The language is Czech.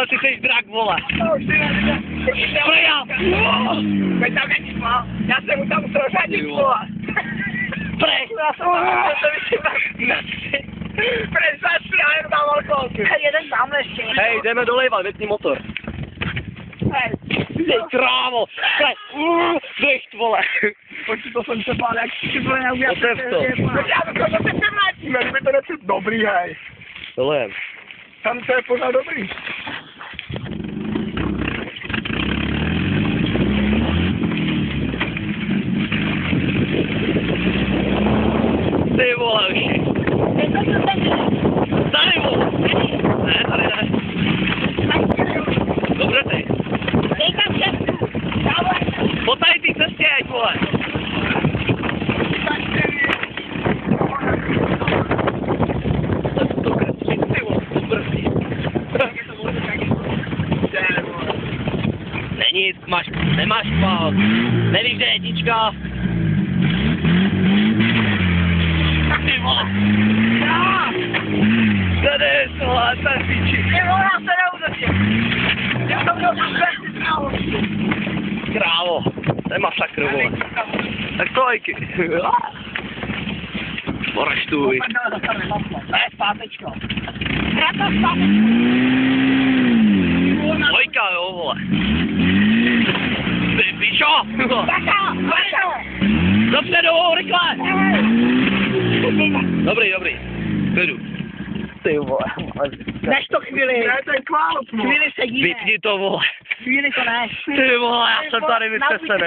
vole, ty jsi drak, vole. Prejal. Teď tam není spal. Já jsem mu tam musel řadit, vole. Prej. Já jsem tam musel Prej, zašli a jen dával kolky. Jeden tamhle ještě. Hej, jdeme dolejvat, vypni motor. Hej. Ty krávo. Prej. Dejcht, vole. Počkej, to jsem se pál, jak si to neuvěděl. Otev to. Já to se přemlátíme, kdyby to nepřed dobrý, hej. Dolejem. Tam to je pořád dobrý. Ty vole, uši. Tady, vole. Ne, tady ne. Dobře ty. Po tady ty cestě, jeď, vole. Není, nemáš pál. Nevíš, kde je jednička. Ty vole. Tady, vole, to je píči. Ty vole, já se neudržím. Já to měl tam krávo. Krávo, to je masakr, vole. Tak to ajky. Moraštuj. To je zpátečko. Hrata zpátečko. Dvojka, jo, vole. Ty píšo. Taká, Dopředu, rychle. Dobrý, dobrý. Jdu. Ty vole. Než to chvíli. Ne, to je kválo. Chvíli sedíme. Vypni to, vole. Chvíli to neš. Ty vole, já jsem tady vytřesený.